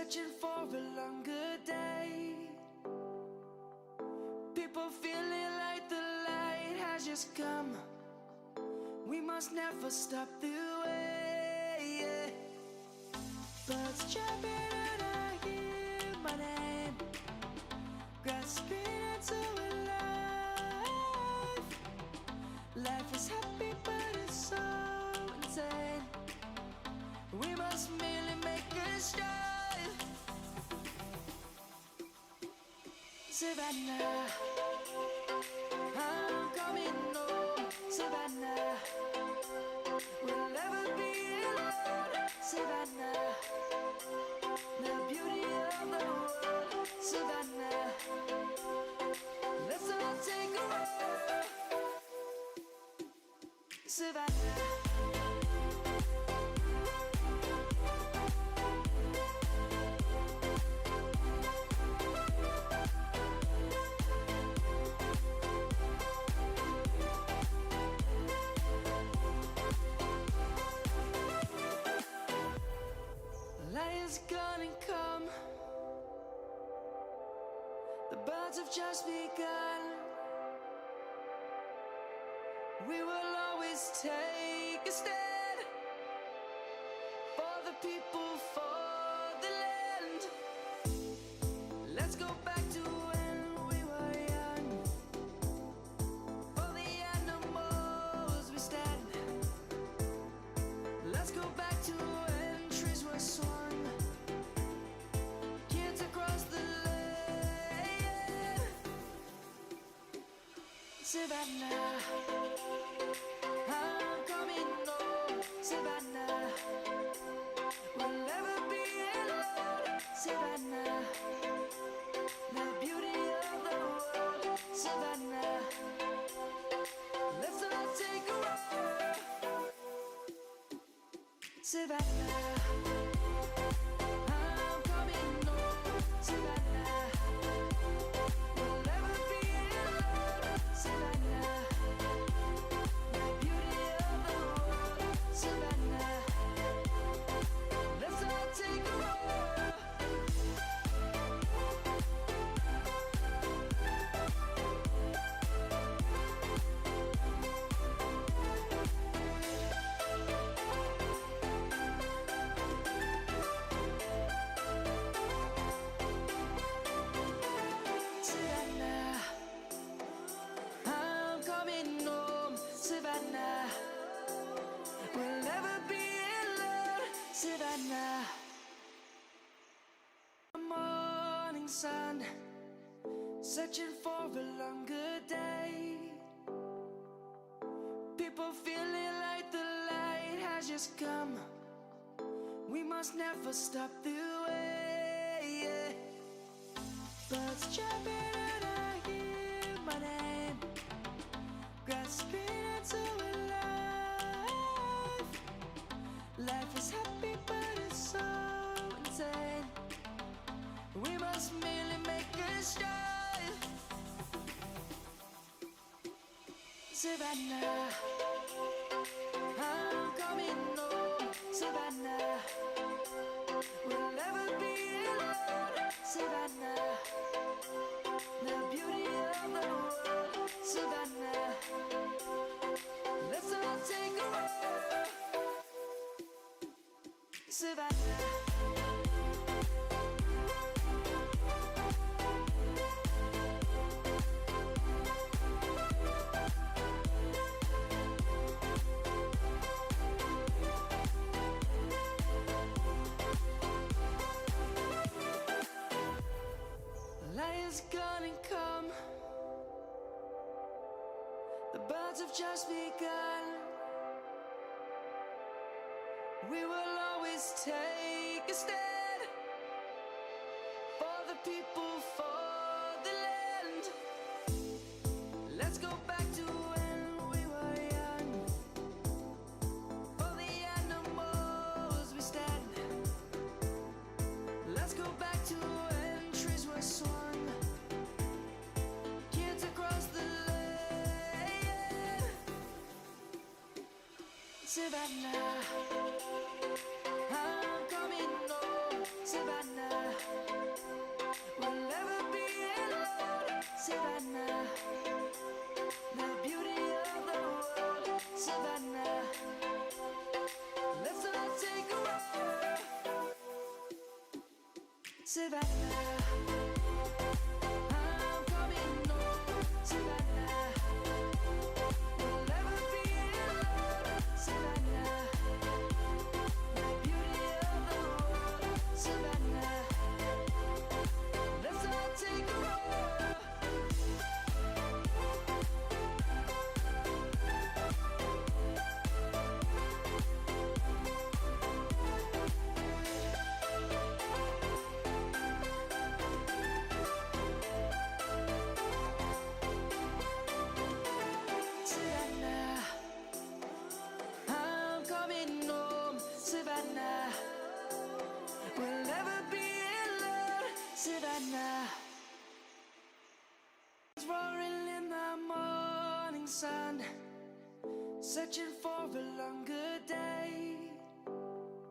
searching for a longer day. People feeling like the light has just come. We must never stop the way, yeah. Birds chirping and I hear my name, grasping into a life. Life is happy but it's so insane. We must merely make a strive. Savannah, I'm coming home. Savannah, we'll never be alone. Savannah, the beauty of the world. Savannah, let's all take a walk. Savannah. Gonna come. The birds have just begun. We will always take a stand for the people, for the land. Let's go back to when we were young. For the animals we stand. Let's go back to when trees were swung. Savannah, I'm coming home. Savannah, we'll never be alone. Savannah, the beauty of the world. Savannah, let's all take a walk. Savannah, I'm coming home. Savannah, we'll never be alone. Savannah, the beauty of the world. Savannah, let's all take a walk. Savannah, I'm coming home. Savannah, we'll never be alone. Savannah, the morning sun, searching for a longer day. People feeling like the light has just come. We must never stop the way, yeah. Birds chirping and I hear my name, grasping into a life. Life is happy but it's so insane. We must merely make a strive. Savannah, I'm coming home. Savannah, we'll never be alone. Savannah, the beauty of the world. Savannah, let's all take a walk. Savannah. Lion's gonna come. The birds have just begun. We will always take a stand for the people, for the land. Let's go back to when we were young. For the animals we stand. Let's go back to when trees were swung. Kids across the land. Savannah, I'm coming home. Savannah, Savannah. I'm coming home, Savannah. We'll never be alone, Savannah. The beauty of the world, Savannah. Let's all take a walk. Savannah, I'm coming home, Savannah. We'll never be alone, Savannah. It's roaring in the morning sun, searching for a longer day.